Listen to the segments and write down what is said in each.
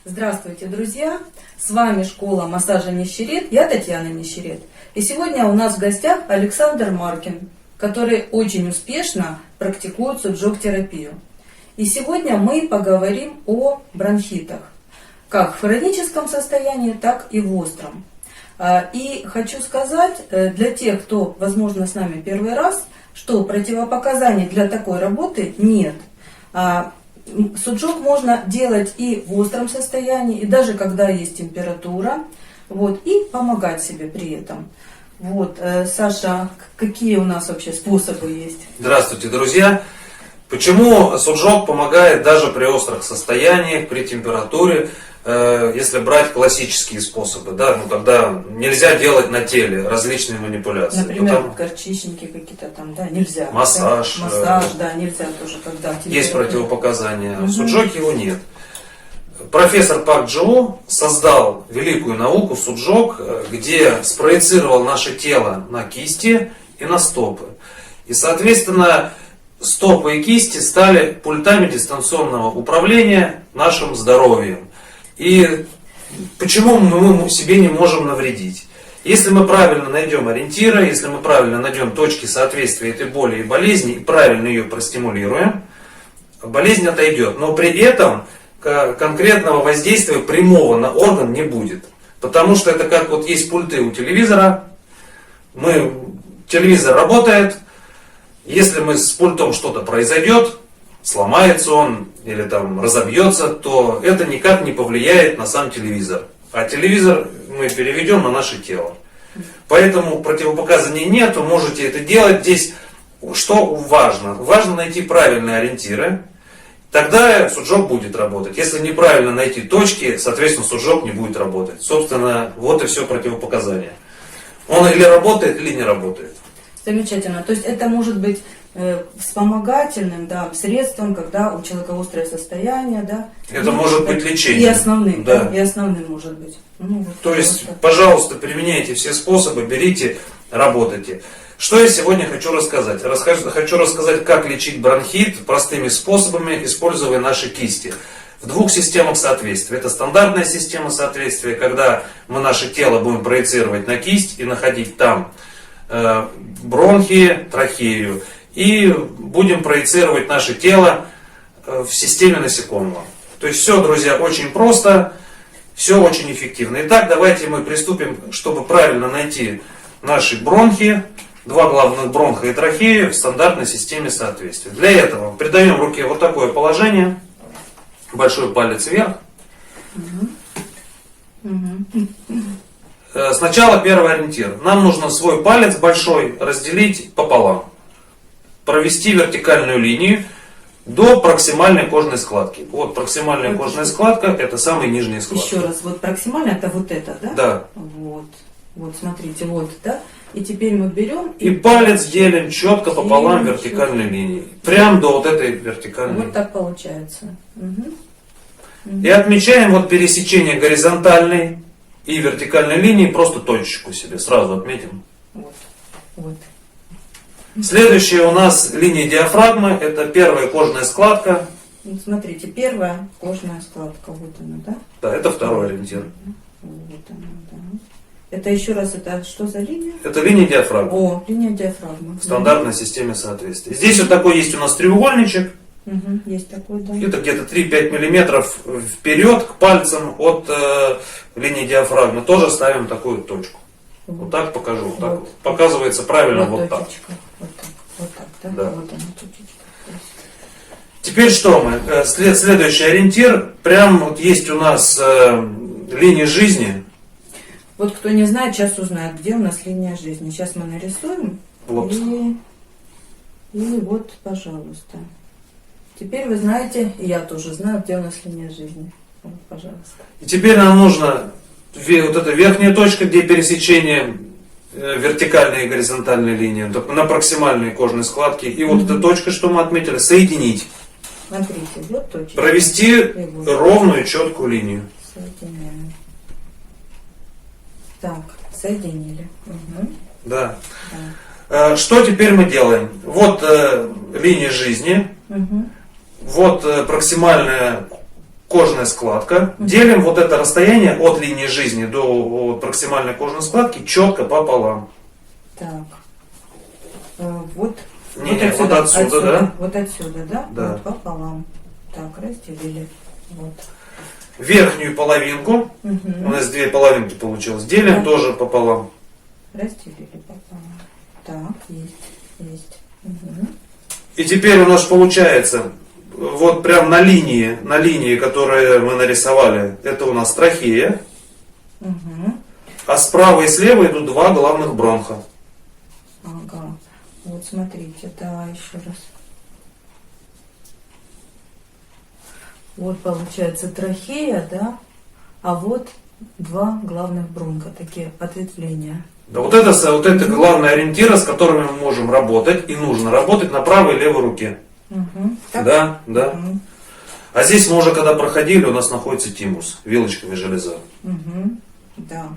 Здравствуйте, друзья! С вами школа массажа Нищерет, я Татьяна Нищерет. И сегодня у нас в гостях Александр Маркин, который очень успешно практикует суджок-терапию. И сегодня мы поговорим о бронхитах, как в хроническом состоянии, так и в остром. И хочу сказать для тех, кто, возможно, с нами первый раз, что противопоказаний для такой работы нет. Суджок можно делать и в остром состоянии, и даже когда есть температура, и помогать себе при этом. Саша, какие у нас вообще способы есть? Здравствуйте, друзья! Почему суджок помогает даже при острых состояниях, при температуре, если брать классические способы, когда нельзя делать на теле различные манипуляции. Например, горчичники какие-то там, нельзя. Массаж. Массаж, нельзя тоже, когда есть противопоказания. В суджоке его нет. Профессор Пак Джоу создал великую науку суджок, где спроецировал наше тело на кисти и на стопы. И, соответственно, стопы и кисти стали пультами дистанционного управления нашим здоровьем. И почему мы себе не можем навредить? Если мы правильно найдем ориентиры, если мы правильно найдем точки соответствия этой боли и болезни, и правильно ее простимулируем, болезнь отойдет. Но при этом конкретного воздействия прямого на орган не будет. Потому что это как есть пульты у телевизора. Телевизор работает. Если мы с пультом что-то произойдет, сломается он или разобьется, то это никак не повлияет на сам телевизор. А телевизор мы переведем на наше тело. Поэтому противопоказаний нет, вы можете это делать. Здесь что важно? Важно найти правильные ориентиры. Тогда суджок будет работать. Если неправильно найти точки, соответственно, суджок не будет работать. Собственно, вот и все противопоказания. Он или работает, или не работает. Замечательно. То есть это может быть вспомогательным средством, когда у человека острое состояние. Это может быть лечением. И основным, да. И основным может быть. То есть, пожалуйста, применяйте все способы, берите, работайте. Что я сегодня хочу рассказать? Хочу рассказать, как лечить бронхит простыми способами, используя наши кисти. В двух системах соответствия. Это стандартная система соответствия, когда мы наше тело будем проецировать на кисть и находить там бронхи, трахею. И будем проецировать наше тело в системе насекомого. То есть все, друзья, очень просто, все очень эффективно. Итак, давайте мы приступим, чтобы правильно найти наши бронхи, два главных бронха и трахею в стандартной системе соответствия. Для этого придаем руке вот такое положение, большой палец вверх. Сначала первый ориентир. Нам нужно свой палец большой разделить пополам. Провести вертикальную линию до проксимальной кожной складки. Проксимальная кожная складка – это самые нижние складки. Еще раз, проксимальная – это это, да? Да. Смотрите, да? И теперь мы берем... И палец делим четко пополам вертикальной линией. Прям до этой вертикальной линии. Вот так получается. И отмечаем пересечение горизонтальной и вертикальной линии, просто точечку себе сразу отметим. Следующая у нас линия диафрагмы, это первая кожная складка. Смотрите, первая кожная складка, вот она, да? Да, это второй ориентир. Вот она, да. Это еще раз, это что за линия? Это линия диафрагмы. Линия диафрагмы. В стандартной системе соответствия. Здесь такой есть у нас треугольничек. Есть такой, да. Это где-то 3-5 миллиметров вперед к пальцам от линии диафрагмы. Тоже ставим такую точку. Вот так покажу. Так показывается правильно так. Вот так, да? Да. Вот она точечка. Теперь что мы? Следующий ориентир. Прям есть у нас линия жизни. Кто не знает, сейчас узнает, где у нас линия жизни. Сейчас мы нарисуем. И пожалуйста. Теперь вы знаете, и я тоже знаю, где у нас линия жизни. Пожалуйста. И теперь нам нужно эта верхняя точка, где пересечение вертикальной и горизонтальной линии, на проксимальной кожной складке. И эта точка, что мы отметили, соединить. Смотрите, точка. Провести ровную, четкую линию. Соединяем. Так, соединили. Да. Что теперь мы делаем? Линия жизни. Проксимальная кожная складка. Делим вот это расстояние от линии жизни до вот проксимальной кожной складки четко пополам. Так. Вот. Не, вот отсюда, да? Вот отсюда, да? Да. Вот пополам. Так, разделили. Вот. Верхнюю половинку, у нас две половинки получилось, делим тоже пополам. Разделили пополам. Так, есть. Угу. И теперь у нас получается, вот прям на линии, которые мы нарисовали, это у нас трахея. Угу. А справа и слева идут два главных бронха. Ага. Вот смотрите, да, еще раз. Вот получается трахея, да? А вот два главных бронха, такие ответвления. Да, вот это главный ориентир, с которыми мы можем работать и нужно работать на правой и левой руке. Угу. Да. Угу. А здесь мы уже когда проходили, у нас находится тимус, вилочками железа. Угу. Да.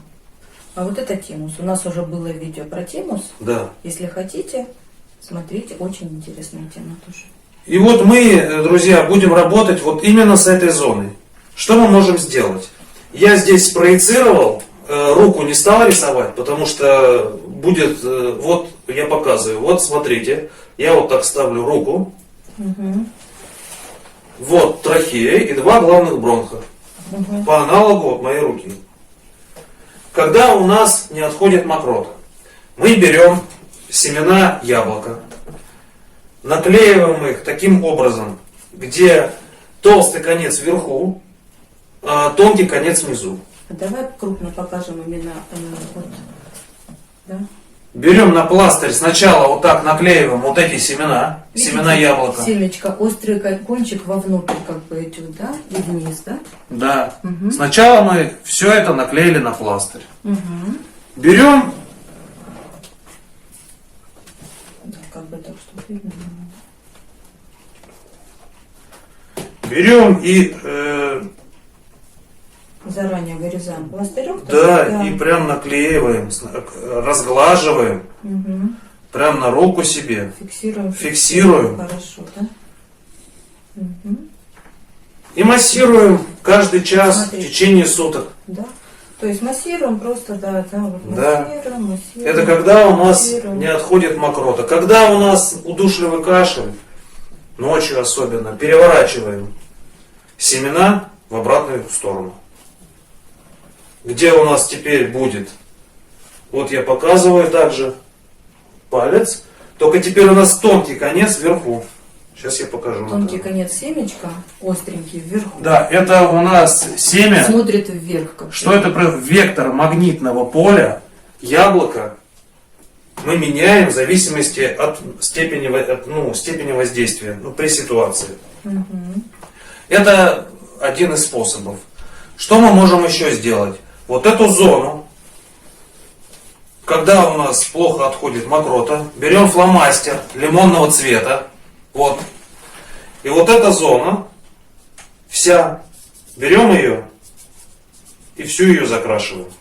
А вот это тимус. У нас уже было видео про тимус. Да. Если хотите, смотрите, очень интересная тема тоже. И вот мы, друзья, будем работать вот именно с этой зоной. Что мы можем сделать? Я здесь спроецировал, руку не стал рисовать, потому что будет, вот я показываю, вот смотрите, я вот так ставлю руку, вот трахея и два главных бронха, по аналогу от моей руки. Когда у нас не отходит мокрота, мы берем семена яблока, наклеиваем их таким образом, где толстый конец вверху, а тонкий конец внизу. Давай крупно покажем именно вот. Да? Берем на пластырь, сначала вот так наклеиваем вот эти семена, семена яблока. Семечко, острый кончик вовнутрь как бы идет, да? И вниз, да? Да. Угу. Сначала мы все это наклеили на пластырь. Угу. Берем, Да, как бы так, чтобы видно. берем и Заранее вырезаем пластырек. да, и прям наклеиваем, разглаживаем, Угу. прям на руку себе. Фиксируем. Хорошо, да? Угу. И массируем каждый час Смотри. в течение суток. Да. То есть массируем просто, да, вот Да. массируем. Это когда у нас массируем. не отходит мокрота. Когда у нас удушливый кашель, ночью особенно, переворачиваем семена в обратную сторону. Где у нас теперь будет, вот я показываю также палец, только теперь у нас тонкий конец вверху. Сейчас я покажу. Тонкий конец семечка, остренький вверху. Да, это у нас семя. Смотрит вверх. Как Что это? Вектор магнитного поля яблока мы меняем в зависимости от степени воздействия, при ситуации. Угу. Это один из способов. Что мы можем еще сделать? Вот эту зону, когда у нас плохо отходит мокрота, берем фломастер лимонного цвета, вот, и вот эта зона, вся, берем ее и всю ее закрашиваем.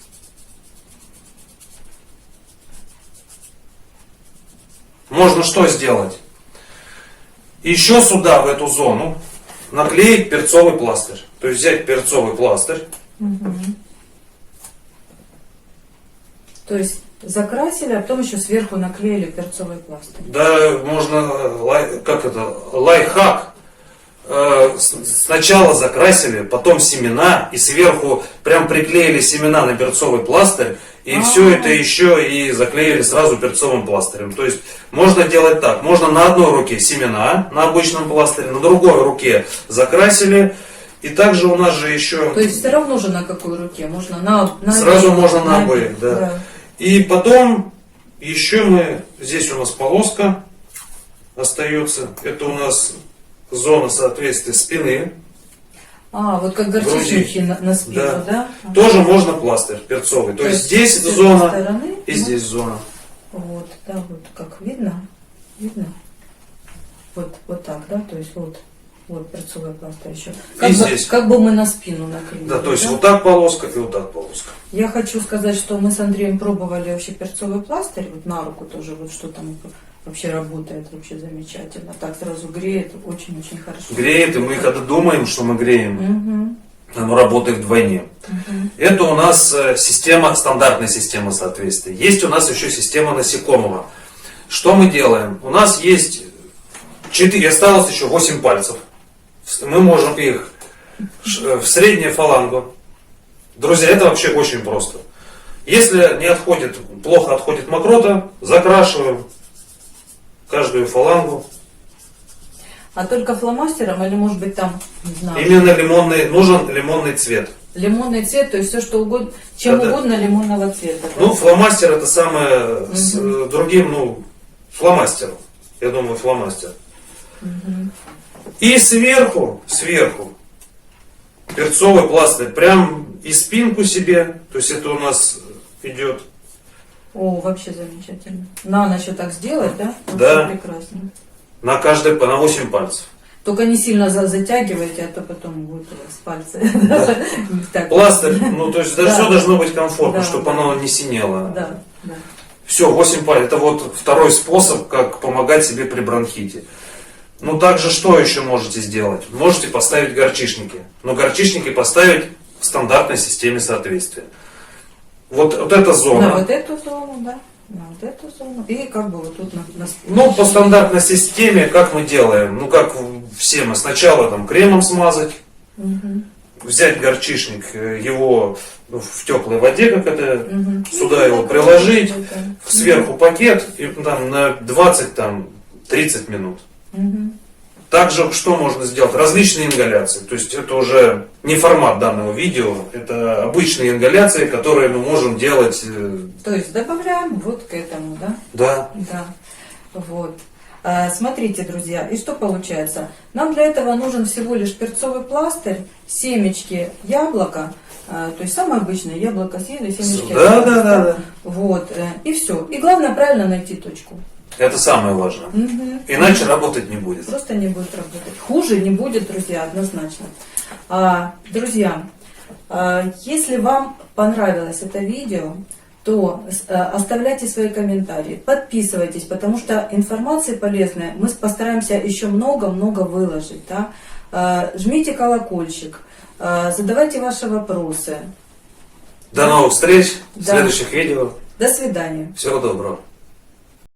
Можно что сделать? Еще сюда, в эту зону, наклеить перцовый пластырь. То есть взять перцовый пластырь. Угу. То есть закрасили, а потом еще сверху наклеили перцовый пластырь. Да, можно, лайфхак. Сначала закрасили, потом семена, и сверху прям приклеили семена на перцовый пластырь, и все это еще и заклеили сразу перцовым пластырем. То есть можно делать так, можно на одной руке семена на обычном пластыре, на другой руке закрасили, и также у нас же еще... То есть все равно же на какой руке? Можно на сразу обеих, можно на обоих, да. И потом еще мы, здесь у нас полоска остается, это у нас зона соответствия спины. Вот как горчичники на спину, да? Тоже можно пластырь перцовый. То есть здесь зона стороны, и здесь зона. Вот, да, вот как видно. Видно? Вот так, да? То есть вот перцовый пластырь еще. Здесь. Как бы мы на спину накрыли. Да, то есть вот так полоска и вот так полоска. Я хочу сказать, что мы с Андреем пробовали вообще перцовый пластырь, вот на руку тоже, вот что там вообще работает вообще замечательно. Так сразу греет, очень-очень хорошо. Греет, и мы когда думаем, что мы греем, Мгм. оно работает вдвойне. Это у нас система, стандартная система соответствия. Есть у нас еще система насекомого. Что мы делаем? У нас есть 4, осталось еще 8 пальцев. Мы можем их в среднюю фалангу. Друзья, это вообще очень просто. Если не отходит, плохо отходит мокрота, закрашиваем каждую фалангу. А только фломастером или может быть там, не знаю, Именно нужен лимонный цвет. лимонный цвет, то есть все что угодно, чем Да-да. угодно лимонного цвета. да? Ну, фломастер это самое с другим, фломастер. Я думаю, фломастер. И сверху, перцовый пластырь, прям и спинку себе, то есть это у нас идет. О, вообще замечательно. На ночь вот так сделать, да? Да. Вообще прекрасно. На 8 пальцев. Только не сильно затягивайте, а то потом будет у вас пальцы. Не так. Пластырь, то есть Да. все должно быть комфортно, Да, чтобы да. оно не синело. Да, да. Все, 8 пальцев. Это вот второй способ, как помогать себе при бронхите. Также что еще можете сделать? Можете поставить горчишники. Но горчишники поставить в стандартной системе соответствия. Вот эта зона. На вот эту зону, да. На вот эту зону. И как бы вот тут на По стандартной системе, как мы делаем? Как все мы. Сначала там кремом смазать, взять горчишник, его в теплой воде, как это, сюда его приложить, сверху пакет и там на 20-30 минут. Также что можно сделать? Различные ингаляции. То есть это уже не формат данного видео, это обычные ингаляции, которые мы можем делать. То есть добавляем вот к этому, да? Да. Да. Вот. Смотрите, друзья, и что получается? Нам для этого нужен всего лишь перцовый пластырь, семечки яблока, то есть самое обычное яблоко съели, семечки Да, остались, да. Вот, и все. И главное правильно найти точку. Это самое важное. Иначе работать не будет. Просто не будет работать. Хуже не будет, друзья, однозначно. Друзья, если вам понравилось это видео, то оставляйте свои комментарии, подписывайтесь, потому что информации полезной мы постараемся еще много-много выложить. Да? Жмите колокольчик, задавайте ваши вопросы. До новых встреч в Да. следующих видео. До свидания. Всего доброго.